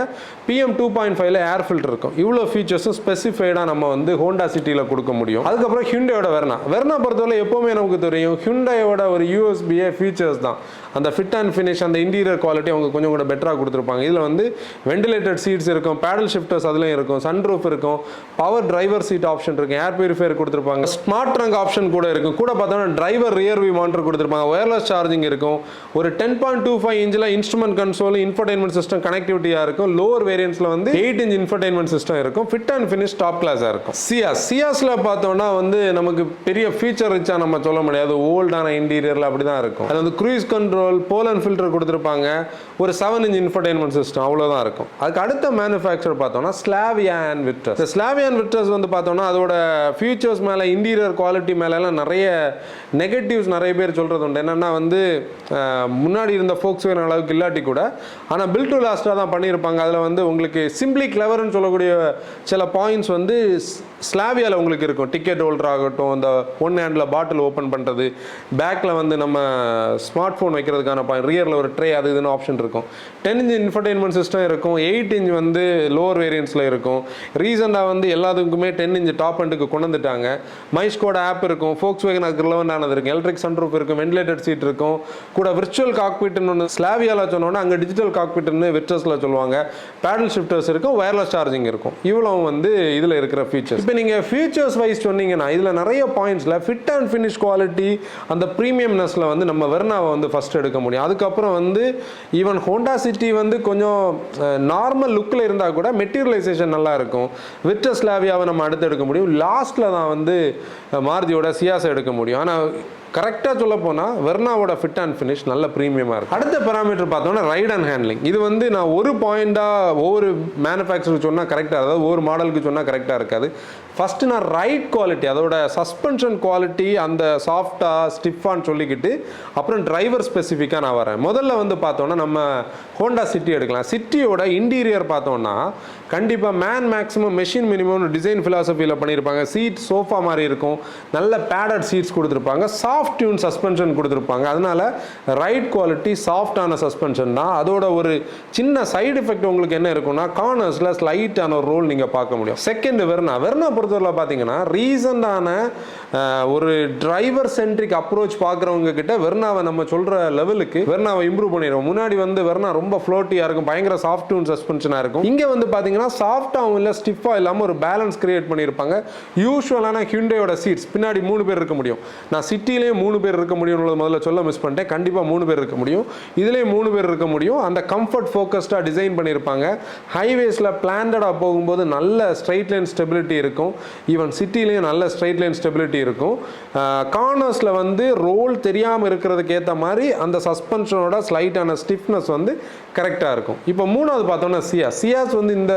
Speaker 1: PM 2.5ல ஏர் ஃபில்டர் இருக்கும். இவ்வளோ ஃபீச்சர்ஸும் ஸ்பெசிஃபைடாக நம்ம வந்து ஹோண்டா சிட்டியில் கொடுக்க முடியும். அதுக்கப்புறம் ஹியூண்டாயோட வெர்னா பொறுத்தவரை எப்போவுமே நமக்கு தெரியும் ஹியூண்டாயோட ஒரு USBA ஃபீச்சர்ஸ் தான். அந்த ஃபிட் அண்ட் ஃபினிஷ், அந்த இன்டீரியர் குவாலிட்டி அவங்க கொஞ்சம் கூட பெட்டராக கொடுத்துருப்பாங்க. இதில் வந்து வெண்டிலேட்டட் சீட்ஸ் இருக்கும், பேடல் ஷிஃப்டர்ஸ் அதுலேயும் இருக்கும், சன்ரூஃப் இருக்கும், பவர் டிரைவர் சீட் ஆப்ஷன் இருக்கும், ஏர் பியூரிஃபையர் கொடுத்துருப்பாங்க, ஸ்மார்ட் ட்ரங்க் ஆப்ஷன் கூட இருக்கும். கூட பார்த்தோம்னா டிரைவர் ரியர் வியூ மானிட்டர் கொடுத்துருப்பாங்க, ஒயர்லெஸ் சார்ஜிங் இருக்கும். ஒரு 10.25 இன்ச்சில் இன்ஸ்ட்ருமெண்ட் கன்சோல், இன்ஃபர்டைன்மெண்ட் சிஸ்டம் கனெக்டிவிட்டியாக இருக்கும். லோவர் வேரியன்ட்ஸில் வந்து 8 இன்ச் இன்ஃபர்டைன்மெண்ட் சிஸ்டம் இருக்கும். ஃபிட் அண்ட் ஃபினிஷ் டாப் கிளாஸாக இருக்கும். சியாஸில் பார்த்தோம்னா வந்து நமக்கு பெரிய ஃபீச்சர் ரிச்சா நம்ம சொல்ல முடியாது. ஓல்டான இன்டீரியரில் அப்படி தான் இருக்கும். அது வந்து cruise control, pollen filter கொடுத்துருப்பாங்க, ஒரு 7-inch இன்ஃபர்டைன்மெண்ட் சிஸ்டம் அவ்வளோதான் இருக்கும். அதுக்கு அடுத்த மேனுஃபேக்சர் பார்த்தோம்னா ஸ்லாவியா அண்ட் விட்ரஸ். இந்த ஸ்லாவியா அண்ட் விட்ரஸ் வந்து பார்த்தோம்னா அதோட ஃபியூச்சர்ஸ் மேலே, இன்டீரியர் குவாலிட்டி மேலெல்லாம் நிறைய நெகட்டிவ்ஸ் நிறைய பேர் சொல்கிறது உண்டு. என்னென்னா வந்து முன்னாடி இருந்த ஃபோக்ஸ்வேகன் அளவுக்கு இல்லாட்டி கூட, ஆனால் பில்ட் டு லாஸ்ட்டாக தான் பண்ணியிருப்பாங்க. அதில் வந்து உங்களுக்கு சிம்பிளி கிளவர்னு சொல்லக்கூடிய சில பாயிண்ட்ஸ் வந்து ஸ்லாவியாவில் உங்களுக்கு இருக்கும். டிக்கெட் ஹோல்டர் ஆகட்டும், இந்த ஒன் ஹேண்டில் பாட்டில் ஓப்பன் பண்ணுறது, பேக்கில் வந்து நம்ம ஸ்மார்ட் ஃபோன் வைக்கிறதுக்கான பாயிண்ட், ரியரில் ஒரு ட்ரே அது இதுன்னு ஆப்ஷன் இருக்கும். 10-inch இன்ஃபர்டைன்மெண்ட் சிஸ்டம் இருக்கும். 8-inch வந்து லோவர் வேரியன்ஸில் இருக்கும். ரீசெண்டாக வந்து எல்லாத்துக்குமே 10-inch டாப் எண்டுக்கு கொண்டு வந்துட்டாங்க. மைஸ்கோட ஆப் இருக்கும். ஃபோக்ஸ்வேகன் அதுக்கு ரிலவெண்டானது இருக்கும். எலக்ட்ரிக் சன்ரூஃப் இருக்கும். வென்டிலேட்டட் சீட் இருக்கும். கூட விர்ச்சுவல் காக்பிட்னு ஒன்று ஸ்லாவியாவில் சொன்னோன்னா அங்கே டிஜிட்டல் காக்பிட்னு விர்ச்சுவஸில் சொல்லுவாங்க. பேடல் ஷிஃப்டர்ஸ் இருக்கும். வயர்லெஸ் சார்ஜிங் இருக்கும். இவ்வளோ வந்து இதில் இருக்கிற ஃபீச்சர்ஸ். இப்போ நீங்கள் ஃபீச்சர்ஸ் வைஸ் சொன்னீங்கன்னா இதில் நிறைய பாயிண்ட்ஸில் ஃபிட் அண்ட் ஃபினிஷ் குவாலிட்டி, அந்த ப்ரீமியம்னஸில் வந்து நம்ம வெர்னாவை வந்து ஃபஸ்ட் எடுக்க முடியும். அதுக்கப்புறம் வந்து ஈவன் ஹோண்டா சிட்டி வந்து கொஞ்சம் நார்மல் லுக்கில் இருந்தால் கூட மெட்டீரியலைசேஷன் நல்லா இருக்கும். விட்ரஸ் ஸ்லாவியாவை நம்ம அடுத்து எடுக்க முடியும். லாஸ்ட்டில் தான் வந்து மாருதியோட சியாஸை எடுக்க முடியும். ஆனால் கரெக்டாக சொல்ல போனால் வெர்னாவோட ஃபிட் அண்ட் ஃபினிஷ் நல்ல ப்ரீமியமாக இருக்கும். அடுத்த பேராமீட்டர் பார்த்தோம்னா ரைட் அண்ட் ஹேண்ட்லிங். இது வந்து நான் ஒரு பாயிண்டாக ஒவ்வொரு மேனுஃபேக்சருக்கு சொன்னால் கரெக்டாக, அதாவது ஒவ்வொரு மாடலுக்கு சொன்னால் கரெக்டாக இருக்காது. ஃபஸ்ட்டு நான் ரைட் குவாலிட்டி, அதோட சஸ்பென்ஷன் குவாலிட்டி, அந்த சாஃப்டாக ஸ்டிஃபான்னு சொல்லிக்கிட்டு அப்புறம் டிரைவர் ஸ்பெசிஃபிக்காக நான் வரேன். முதல்ல வந்து பார்த்தோன்னா நம்ம ஹோண்டா சிட்டி எடுக்கலாம். சிட்டியோட இன்டீரியர் பார்த்தோன்னா கண்டிப்பாக மேக்ஸிமம் மெஷின் மினிமம் டிசைன் ஃபிலாசபியில் பண்ணியிருப்பாங்க. சீட் சோஃபா மாதிரி இருக்கும். நல்ல பேடட் சீட்ஸ் கொடுத்துருப்பாங்க. சாஃப்ட் டியூன் சஸ்பென்ஷன் கொடுத்துருப்பாங்க. அதனால ரைட் குவாலிட்டி சாஃப்டான சஸ்பென்ஷன் தான். அதோட ஒரு சின்ன சைடு எஃபெக்ட் உங்களுக்கு என்ன இருக்குன்னா, கார்னர்ஸில் ஸ்லைட்டான ஒரு ரோல் நீங்கள் பார்க்க முடியும். செகண்ட் வெர்னா பொறுத்தவரை பார்த்தீங்கன்னா ரீசெண்டான ஒரு டிரைவர் சென்ட்ரிக் அப்ரோச் பார்க்குறவங்க கிட்ட வெர்னாவை நம்ம சொல்கிற லெவலுக்கு வெர்னாவை இம்ப்ரூவ் பண்ணிடுவோம். முன்னாடி வந்து வெர்னா ரொம்ப ஃப்ளோட்டியாக இருக்கும், பயங்கர சாஃப்ட் டியூன் சஸ்பென்ஷனாக இருக்கும். இங்கே வந்து பார்த்தீங்கன்னா சாஃப்டாகவும் இல்லை ஸ்டிஃபாக இல்லாமல் ஒரு பேலன்ஸ் கிரியேட் பண்ணியிருப்பாங்க. யூஸ்வலான ஹியூண்டையோட சீட்ஸ் பின்னாடி 3 பேர் இருக்க முடியும். நான் சிட்டிலேயே 3 பேர் இருக்க முடியும்னு முதல்ல சொல்ல மிஸ் பண்ணிட்டேன். கண்டிப்பாக 3 பேர் இருக்க முடியும். இதுலேயே 3 பேர் இருக்க முடியும். அந்த கம்ஃபர்ட் ஃபோக்கஸ்டாக டிசைன் பண்ணியிருப்பாங்க. ஹைவேஸில் பிளான்டாக போகும்போது நல்ல ஸ்ட்ரைட் லைன் ஸ்டெபிலிட்டி இருக்கும். ஈவன் சிட்டிலேயும் நல்ல ஸ்ட்ரைட் லைன் ஸ்டெபிலிட்டி இருக்கும். கார்னர்ஸில் வந்து ரோல் தெரியாமல் இருக்கிறதுக்கு ஏற்ற மாதிரி அந்த சஸ்பென்ஷனோட ஸ்லைட்டான ஸ்டிஃப்னஸ் வந்து கரெக்டாக இருக்கும். இப்போ மூணாவது பார்த்தோம்னா சியாஸ் வந்து இந்த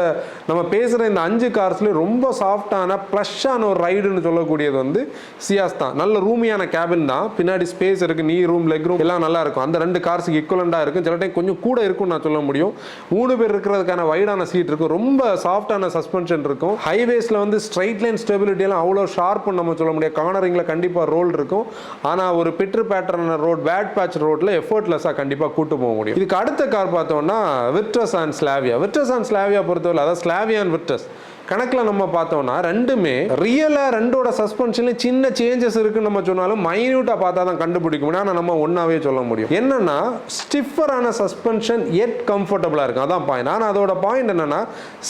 Speaker 1: நம்ம பேசுகிற இந்த 5 கார்ஸ்லேயும் ரொம்ப சாஃப்டான ப்ளஷ்ஷான ஒரு ரைடுன்னு சொல்லக்கூடியது வந்து சியாஸ் தான். நல்ல ரூமியான கேபின் தான். பின்னாடி ஸ்பேஸ் இருக்குது, நீ ரூம், லெக் ரூம் எல்லாம் நல்லா இருக்கும். அந்த 2 கார்ஸுக்கு ஈக்குவலண்டாக இருக்கும். சில டைம் கொஞ்சம் கூட இருக்கும்னு நான் சொல்ல முடியும். 3 பேர் இருக்கிறதுக்கான வைடான சீட் இருக்கும். ரொம்ப சாஃப்டான சஸ்பென்ஷன் இருக்கும். ஹைவேஸில் வந்து ஸ்ட்ரைட் லைன் ஸ்டெபிலிட்டியெல்லாம் அவ்வளோ ஷார்ப்னு நம்ம சொல்ல முடியாது. கார்னரிங்கில் கண்டிப்பாக ரோல் இருக்கும். ஆனால் ஒரு பிட்ரு பேட்டர்ன் ரோட், பேட் பேட்ச் ரோட்டில் எஃபர்ட்லெஸ்ஸாக கண்டிப்பாக கூட்டு போக முடியும். இதுக்கு அடுத்த கார் பார்த்தோம்னா விட்ரஸ் அண்ட் ஸ்லாவியா பொறுத்தவரை, அதாவது ஸ்லாவியா அண்ட் விட்ரஸ் கணக்கில் நம்ம பார்த்தோம்னா ரெண்டுமே ரியலாக ரெண்டோட சஸ்பென்ஷன்லேயும் சின்ன சேஞ்சஸ் இருக்குன்னு நம்ம சொன்னாலும் மைன்யூட்டாக பார்த்தா தான் கண்டுபிடிக்க முடியும். ஆனால் நம்ம ஒன்றாவே சொல்ல முடியும். என்னன்னா ஸ்டிஃபரான சஸ்பென்ஷன் எட் கம்ஃபர்டபுளாக இருக்கும். அதான் பாயிண்ட். ஆனால் அதோட பாயிண்ட் என்னன்னா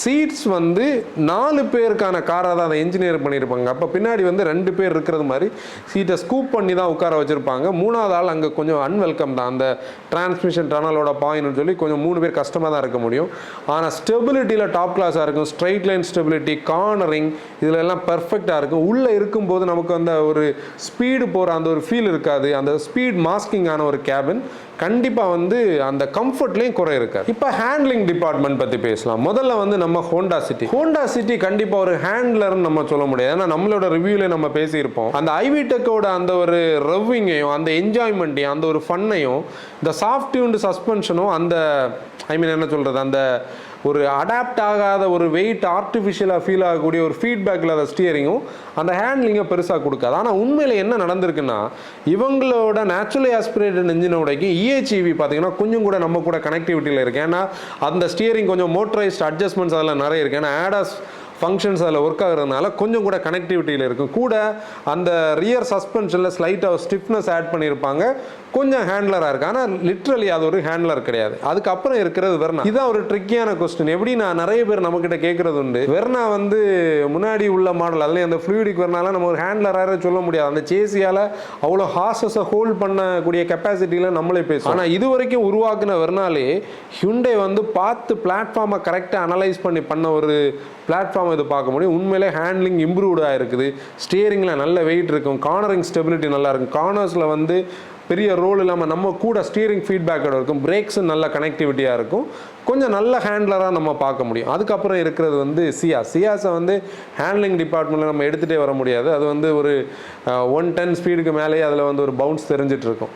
Speaker 1: சீட்ஸ் வந்து 4 பேருக்கான காராக தான் அதை என்ஜினியர் பண்ணியிருப்பாங்க. அப்போ பின்னாடி வந்து 2 பேர் இருக்கிறது மாதிரி சீட்டை ஸ்கூப் பண்ணி தான் உட்கார வச்சிருப்பாங்க. 3வது ஆள் அங்கே கொஞ்சம் அன்வெல்கம் தான். அந்த டிரான்ஸ்மிஷன் டனலோட பாயிண்ட்னு சொல்லி கொஞ்சம் 3 பேர் கஷ்டமாக தான் இருக்க முடியும். ஆனால் ஸ்டெபிலிட்டியில் டாப் கிளாஸாக இருக்கும். ஸ்ட்ரைட் லைன் கார்னரிங் இதுல எல்லாம் பெர்ஃபெக்ட்டா இருக்கும். உள்ள இருக்கும்போது நமக்கு அந்த ஒரு ஸ்பீடு போற அந்த ஒரு ஃபீல் இருக்காது. அந்த ஸ்பீட் மாஸ்கிங் ஆன ஒரு கேபின் கண்டிப்பா வந்து அந்த கம்ஃபர்ட்லயும் குறை இருக்காது. இப்போ ஹேண்ட்லிங் டிபார்ட்மெண்ட் பத்தி பேசலாம். முதல்ல வந்து நம்ம ஹோண்டா சிட்டி கண்டிப்பா ஒரு ஹேண்ட்லர்னு நம்ம சொல்ல முடியாது. ஏன்னா நம்மளோட ரிவ்யூல நம்ம பேசியிருப்போம். அந்த ஐவி டெக்கோட அந்த ஒரு ரெவ்விங்கையும் அந்த என்ஜாய்மெண்ட்டையும் அந்த ஒரு ஃபன்னையும் இந்த சாஃப்ட் டியூன்டு சஸ்பென்ஷனும் அந்த என்ன சொல்றது, அந்த ஒரு அடாப்ட் ஆகாத ஒரு வெயிட் ஆர்டிஃபிஷியலாக ஃபீல் ஆகக்கூடிய ஒரு ஃபீட்பேக்கில் அதை ஸ்டியரிங்கும் அந்த ஹேண்ட்லிங்கை பெருசாக கொடுக்காது. ஆனால் உண்மையில் என்ன நடந்திருக்குன்னா இவங்களோட நேச்சுரலி ஆஸ்பிரேட்டட் இன்ஜினோடைக்கு இஹெச்இவி பார்த்தீங்கன்னா கொஞ்சம் கூட நம்ம கூட கனெக்டிவிட்டியில் இருக்குது. ஏன்னா அந்த ஸ்டியரிங் கொஞ்சம் மோட்டரைஸ்ட் அட்ஜஸ்ட்மெண்ட்ஸ் அதெல்லாம் நிறைய இருக்குது. ஏன்னா ஆடாஸ் ஃபங்க்ஷன்ஸ் அதில் ஒர்க் ஆகுறதுனால கொஞ்சம் கூட கனெக்டிவிட்டியில் இருக்கும். கூட அந்த ரியர் சஸ்பென்ஷனில் ஸ்லைட்டாக ஸ்டிஃப்னஸ் ஆட் பண்ணியிருப்பாங்க. கொஞ்சம் ஹேண்ட்லராக இருக்குது. ஆனால் லிட்ரலி அது ஒரு ஹேண்ட்லர் கிடையாது. அதுக்கப்புறம் இருக்கிறது வெர்னா. இதுதான் ஒரு ட்ரிக்கியான கொஸ்டின். எப்படி நான் நிறைய பேர் நம்மக்கிட்ட கேட்குறது உண்டு, வெர்னா வந்து முன்னாடி உள்ள மாடல் அதுலேயும் அந்த ஃப்ளூயிடிக் வெர்னால நம்ம ஒரு ஹேண்ட்லராக சொல்ல முடியாது. அந்த சேசியால் அவ்வளோ ஹார்ஸஸை ஹோல்ட் பண்ணக்கூடிய கெப்பாசிட்டியில் நம்மளே பேசுவோம். ஆனால் இது வரைக்கும் உருவாக்குன வெர்னாலே ஹியூண்டை வந்து பார்த்து பிளாட்ஃபார்மை கரெக்டாக அனலைஸ் பண்ண ஒரு பிளாட்ஃபார்ம் இது பார்க்க முடியும். உண்மையிலே ஹேண்ட்லிங் இம்ப்ரூவ்டாக இருக்குது. ஸ்டியரிங்கில் நல்ல வெயிட் இருக்கும். கார்னரிங் ஸ்டெபிலிட்டி நல்லா இருக்கும். கார்னர்ஸில் வந்து பெரிய ரோல் இல்லாமல் நம்ம கூட ஸ்டீரிங் ஃபீட்பேக்கோட இருக்கும், பிரேக்ஸு நல்ல கனெக்டிவிட்டியாக இருக்கும், கொஞ்சம் நல்ல ஹேண்ட்லராக நம்ம பார்க்க முடியும். அதுக்கப்புறம் இருக்கிறது வந்து சியாஸை வந்து ஹேண்ட்லிங் டிபார்ட்மெண்ட்டில் நம்ம எடுத்துகிட்டே வர முடியாது. அது வந்து ஒரு 110 ஸ்பீடுக்கு மேலேயே அதில் வந்து ஒரு பவுன்ஸ் தெரிஞ்சிட்டு இருக்கும்.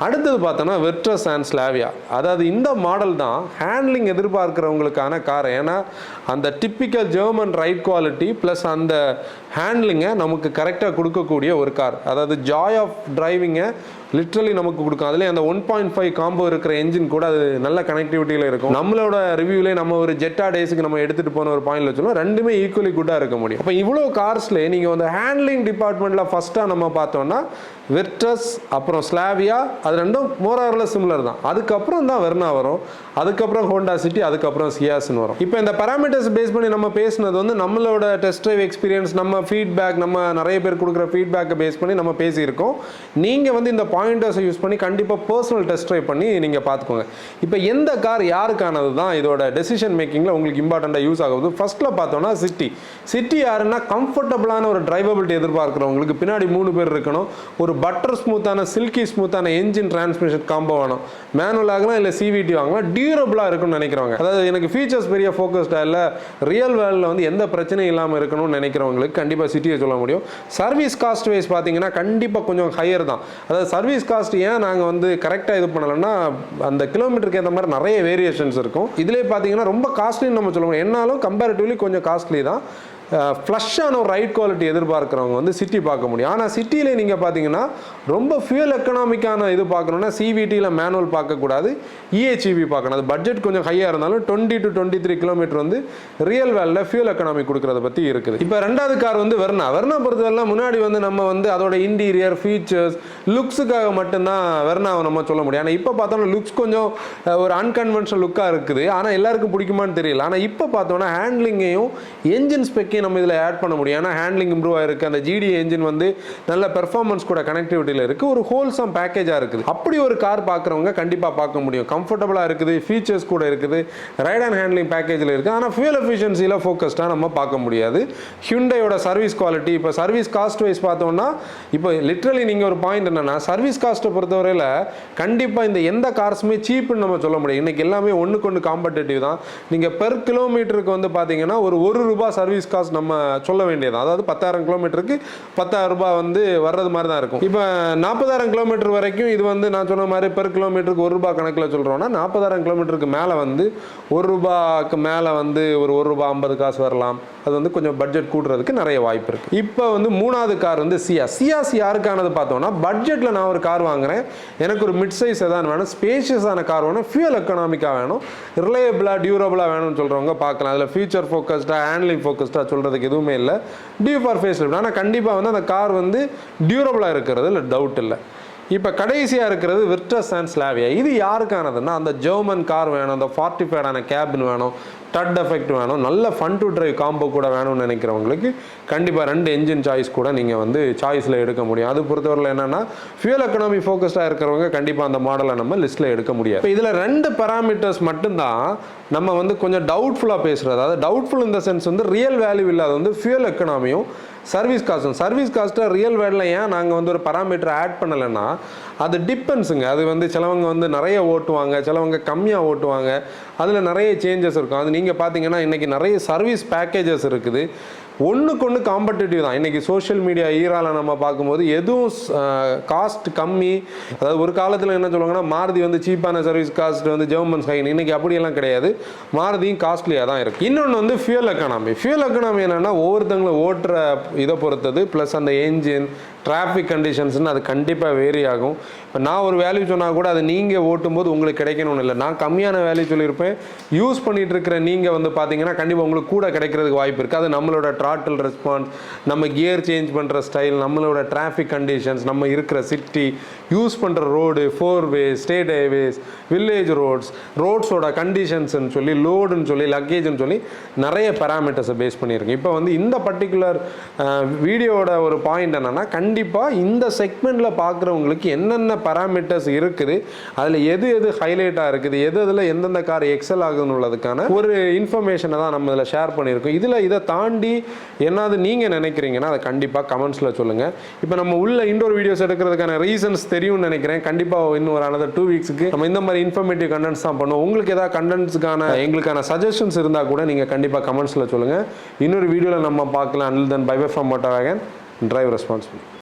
Speaker 1: அடுத்தது பார்த்தோன்னா வெர்ட்ரஸ் அண்ட் ஸ்லாவியா. அதாவது இந்த மாடல் தான் ஹேண்ட்லிங் எதிர்பார்க்குறவங்களுக்கான கார். ஏன்னா அந்த typical German right quality plus அந்த ஹேண்ட்லிங்கை நமக்கு கரெக்டாக கொடுக்கக்கூடிய ஒரு கார். அதாவது ஜாய் ஆஃப் டிரைவிங்கை லிட்ரலி நமக்கு கொடுக்கும். அதுலேயே அந்த 1.5 காம்போ இருக்கிற என்ஜின் கூட அது நல்ல கனெக்டிவிட்டியில் இருக்கும். நம்மளோட ரிவ்யூலே நம்ம ஒரு ஜெட்டா டேஸுக்கு நம்ம எடுத்துகிட்டு போன ஒரு பாயிண்ட்ல வச்சுருவோம், ரெண்டுமே ஈக்குவலி குட்டாக இருக்க முடியும். அப்போ இவ்வளோ கார்ஸ்லேயே நீங்கள் வந்து ஹேண்ட்லிங் டிபார்ட்மெண்ட்டில் ஃபஸ்ட்டாக நம்ம பார்த்தோம்னா வெர்ட்ரஸ், அப்புறம் ஸ்லாவியா, அது ரெண்டும் மோரார்ல சிமிலர் தான். அதுக்கப்புறம் தான் வெர்னா வரும், அதுக்கப்புறம் ஹோண்டா சிட்டி, அதுக்கப்புறம் சியாஸ்ன்னு வரும். இப்போ இந்த பேராமீட்டர்ஸ் பேஸ் பண்ணி நம்ம பேசினது வந்து நம்மளோட டெஸ்ட் ட்ரைவ் எக்ஸ்பீரியன்ஸ், நம்ம ஃபீட்பேக், நம்ம நிறைய பேர் கொடுக்குற ஃபீட்பேக்கை பேஸ் பண்ணி நம்ம பேசியிருக்கோம். நீங்கள் வந்து இந்த பாயிண்டர்ஸை யூஸ் பண்ணி கண்டிப்பாக பர்சனல் டெஸ்ட் ட்ரைவ் பண்ணி நீங்கள் பார்த்துக்கோங்க. இப்போ எந்த கார் யாருக்கானது தான் இதோட டெசிஷன் மேக்கிங்கில் உங்களுக்கு இம்பார்ட்டண்ட்டாக யூஸ் ஆகுது. ஃபர்ஸ்ட்டில் பார்த்தோன்னா சிட்டி யாருன்னா கம்ஃபர்டபுளான ஒரு டிரைவபிலிட்டி எதிர்பார்க்குறவங்களுக்கு, பின்னாடி 3 பேர் இருக்கணும், ஒரு பட்டர் ஸ்மூத்தான சில்கி ஸ்மூத்தான என்ஜின் டிரான்ஸ்மிஷன் காம்போ வேணும், மேனுவல் ஆகலாம் இல்லை சிவிடி வாங்கலாம், டியூரபிளாக இருக்கும்னு நினைக்கிறவங்க. அதாவது எனக்கு ஃபீச்சர்ஸ் பெரிய ஃபோக்கஸ்டாக இல்லை, ரியல் வேர்ல்டில் வந்து எந்த பிரச்சனையும் இல்லாமல் இருக்கணும்னு நினைக்கிறவங்களுக்கு கண்டிப்பாக சிட்டியை சொல்ல முடியும். சர்வீஸ் காஸ்ட் வைஸ் பார்த்தீங்கன்னா கண்டிப்பாக கொஞ்சம் ஹையர் தான். அதாவது சர்வீஸ் காஸ்ட் ஏன் நாங்கள் வந்து கரெக்டாக இது பண்ணலைன்னா அந்த கிலோமீட்டருக்கு ஏற்ற மாதிரி நிறைய வேரியேஷன்ஸ் இருக்கும். இதிலே பார்த்தீங்கன்னா ரொம்ப காஸ்ட்லின்னு நம்ம சொல்ல முடியும், என்னாலும் கம்பேரிட்டிவ்லி கொஞ்சம் காஸ்ட்லி தான். ஃப்ளஷ்ஷான ஒரு ரைட் குவாலிட்டி எதிர்பார்க்குறவங்க வந்து சிட்டி பார்க்க முடியும். ஆனால் சிட்டியிலே நீங்கள் பார்த்தீங்கன்னா ரொம்ப ஃபியூல் எக்கனாமிக்கான இது பார்க்கணுன்னா சிவிடியில் மேனுவல் பார்க்கக்கூடாது, இஹெச்இவி பார்க்கணும். அது பட்ஜெட் கொஞ்சம் ஹையாக இருந்தாலும் 20 to 23 கிலோமீட்டர் வந்து ரியல் வேலில் ஃபியூல் எக்கனாமி கொடுக்குறத பற்றி இருக்குது. இப்போ ரெண்டாவது கார் வந்து வெர்னா பொறுத்தவரை முன்னாடி வந்து நம்ம வந்து அதோட இன்டீரியர் ஃபீச்சர்ஸ் லுக்ஸுக்காக மட்டும்தான் வெர்னாவை நம்ம சொல்ல முடியும். ஆனால் இப்போ பார்த்தோம்னா லுக்ஸ் கொஞ்சம் ஒரு அன்கன்வென்ஷனல் லுக்காக இருக்குது, ஆனால் எல்லாருக்கும் பிடிக்குமான்னு தெரியல. ஆனால் இப்போ பார்த்தோன்னா ஹேண்ட்லிங்கையும் என்ஜின் ஸ்பெக்கையும் நம்ம இதில் ஆட் பண்ண முடியும். ஏன்னா ஹேண்ட்லிங் இம்ப்ரூவ் ஆயிருக்கு, அந்த ஜிடி என்ஜின் வந்து நல்ல பெர்ஃபார்மன்ஸ் கூட கனெக்டிவிட்டியில் இருக்குது, ஒரு ஹோல்சம் பேக்கேஜாக இருக்குது. அப்படி ஒரு கார் பார்க்குறவங்க கண்டிப்பாக பார்க்க முடியும். கம்ஃபர்டபுளாக இருக்குது, ஃபீச்சர்ஸ் கூட இருக்குது, ரைட் அண்ட் ஹேண்ட்லிங் பேக்கேஜில் இருக்குது. ஆனால் ஃபியூல் எஃபிஷியன்சியில் ஃபோக்கஸ்டாக நம்ம பார்க்க முடியாது. ஹியூண்டையோட சர்வீஸ் குவாலிட்டி, இப்போ சர்வீஸ் காஸ்ட் வைஸ் பார்த்தோம்னா இப்போ லிட்ரலி நீங்கள் ஒரு பாயிண்ட் என்னன்னா சர்வீஸ் காஸ்ட்டை பொறுத்தவரையில் கண்டிப்பாக இந்த எந்த கார்ஸுமே சீப்புன்னு நம்ம சொல்ல முடியும். இன்னைக்கு எல்லாமே ஒன்றுக்கு ஒன்று காம்படேட்டிவ் தான். நீங்கள் பெர் கிலோமீட்டருக்கு வந்து பார்த்தீங்கன்னா ஒரு ₹1 சர்வீஸ் காஸ்ட் நம்ம சொல்ல வேண்டியது. அதாவது 10,000 கிலோமீட்டருக்கு ₹10,000 வந்து வர்றது மாதிரி தான் இருக்கும். இப்போ 40,000 கிலோமீட்டர் வரைக்கும் இது வந்து நான் சொன்ன மாதிரி பெர் கிலோமீட்டருக்கு ₹1 கணக்கில் சொல்கிறோம்னா 40,000 கிலோமீட்டருக்கு மேலே வந்து ₹1 மேலே வந்து ஒரு ₹1.50 வரலாம். அது வந்து கொஞ்சம் பட்ஜெட் கூட்டுறதுக்கு நிறைய வாய்ப்பு இருக்குது. இப்போ வந்து மூணாவது கார் வந்து சியாஸ் யாருக்கானது பார்த்தோம்னா பட்ஜெட்டில் நான் ஒரு கார் வாங்குறேன், எனக்கு ஒரு மிட் சைஸ் செதான் வேணும், ஸ்பேஷியஸான கார் வேணும், ஃபியூல் எக்கனாமிக்காக வேணும், ரிலையபிளாக டியூரபிளாக வேணும்னு சொல்கிறவங்க பார்க்கலாம். அதில் ஃபியூச்சர் ஃபோக்கஸ்டாக ஹேண்ட்லிங் ஃபோக்கஸ்டாக சொல்கிறதுக்கு எதுவுமே இல்லை, டியூ ஃபார் ஃபேஸ் லிஃப்ட். ஆனால் கண்டிப்பாக வந்து அந்த கார் வந்து டியூரபிளாக இருக்கிறது இல்லை, டவுட் இல்லை. இப்போ கடைசியாக இருக்கிறது வெர்ட்ரஸ் அண்ட் ஸ்லாவியா. இது யாருக்கானதுன்னா அந்த ஜெர்மன் கார் வேணும், அந்த 45 கேபின் வேணும், டட் எஃபெக்ட் வேணும், நல்ல ஃபன் டு டிரைவ் காம்போ கூட வேணும்னு நினைக்கிறவங்களுக்கு கண்டிப்பாக 2 என்ஜின் சாய்ஸ் கூட நீங்கள் வந்து சாய்ஸில் எடுக்க முடியும். அது பொறுத்தவரையில் என்னென்னா ஃபியூல் எக்கனாமி ஃபோக்கஸ்டாக இருக்கிறவங்க கண்டிப்பாக அந்த மாடலை நம்ம லிஸ்ட்டில் எடுக்க முடியாது. இப்போ இதில் 2 பேராமீட்டர்ஸ் மட்டும்தான் நம்ம வந்து கொஞ்சம் டவுட்ஃபுல்லாக பேசுகிறது. அதாவது டவுட்ஃபுல் இந்த சென்ஸ் வந்து ரியல் வேல்யூ இல்லாத வந்து ஃபியூல் எக்கனாமியும் சர்வீஸ் காஸ்ட்டை ரியல் வேர்ல்டில் ஏன் நாங்கள் வந்து ஒரு பராமீட்டர் ஆட் பண்ணலைன்னா அது டிபெண்ட்ஸுங்க. அது வந்து சிலவங்க வந்து நிறைய ஓட்டுவாங்க, சிலவங்க கம்மியாக ஓட்டுவாங்க, அதில் நிறைய சேஞ்சஸ் இருக்கும். அது நீங்கள் பார்த்தீங்கன்னா இன்றைக்கி நிறைய சர்வீஸ் பேக்கேஜஸ் இருக்குது, ஒன்றுக்கு ஒன்று காம்படிட்டிவ் தான். இன்றைக்கி சோஷியல் மீடியா ஈரால நம்ம பார்க்கும்போது எதுவும் காஸ்ட் கம்மி. அதாவது ஒரு காலத்தில் என்ன சொல்லுவாங்கன்னா மாருதி வந்து சீப்பான சர்வீஸ் காஸ்ட் வந்து ஜெர்மன்ஸ் ஹைன், இன்றைக்கி அப்படியெல்லாம் கிடையாது, மாருதியும் காஸ்ட்லியாக தான் இருக்குது. இன்னொன்று வந்து ஃபியூல் எக்கனாமி என்னென்னா ஒவ்வொருத்தங்களும் ஓட்டுற இதை பொறுத்தது, ப்ளஸ் அந்த என்ஜின் டிராஃபிக் கண்டிஷன்ஸ்னு அது கண்டிப்பாக வேரி ஆகும். இப்போ நான் ஒரு வேல்யூ சொன்னால் கூட அது நீங்கள் ஓட்டும்போது உங்களுக்கு கிடைக்கணும்னு இல்லை, நான் கம்மியான வேல்யூ சொல்லியிருப்பேன், யூஸ் பண்ணிகிட்டு இருக்கிற நீங்கள் வந்து பார்த்தீங்கன்னா கண்டிப்பாக உங்களுக்கு கூட கிடைக்கிறதுக்கு வாய்ப்பு இருக்குது. அது நம்மளோட ட்ராட்டில் ரெஸ்பான்ஸ், நம்ம கியர் சேஞ்ச் பண்ணுற ஸ்டைல், நம்மளோட டிராஃபிக் கண்டிஷன்ஸ், நம்ம இருக்கிற சிட்டி, யூஸ் பண்ணுற road, 4 ways, state highways, village ரோட்ஸோட கண்டிஷன்ஸ்ன்னு சொல்லி, லோடுன்னு சொல்லி, லக்கேஜ்னு சொல்லி நிறைய பேராமீட்டர்ஸை பேஸ் பண்ணியிருக்கு. இப்போ வந்து இந்த பர்டிகுலர் வீடியோட ஒரு பாயிண்ட் என்னென்னா கண்டிப்பாக இந்த செக்மெண்ட்டில் பார்க்குறவங்களுக்கு என்னென்ன பேராமீட்டர்ஸ் இருக்குது, அதில் எது ஹைலைட்டாக இருக்குது, எதில் எந்தெந்த கார் எக்ஸல் ஆகுதுன்னு உள்ளதுக்கான ஒரு இன்ஃபர்மேஷனை தான் நம்ம இதில் ஷேர் பண்ணியிருக்கோம். இதில் இதை தாண்டி என்னது நீங்கள் நினைக்கிறீங்கன்னா அதை கண்டிப்பாக கமெண்ட்ஸில் சொல்லுங்கள். இப்போ நம்ம உள்ள இன்டோர் வீடியோஸ் எடுக்கிறதுக்கான ரீசன்ஸ் தெரியும்னு நினைக்கிறேன். கண்டிப்பாக இன்னும் ஒரு another 2 weeksக்கு நம்ம இந்த மாதிரி இன்ஃபர்மேட்டிவ் கண்டென்ட்ஸ் தான் பண்ணுவோம். உங்களுக்கு ஏதாவது கண்டென்ட்ஸ்க்கான எங்களுக்கான சஜஷன்ஸ் இருந்தால் கூட நீங்கள் கண்டிப்பாக கமெண்ட்ஸில் சொல்லுங்கள். இன்னொரு வீடியோவில் நம்ம பார்க்கலாம். Until then, bye bye from MotoWagon. Drive responsibly.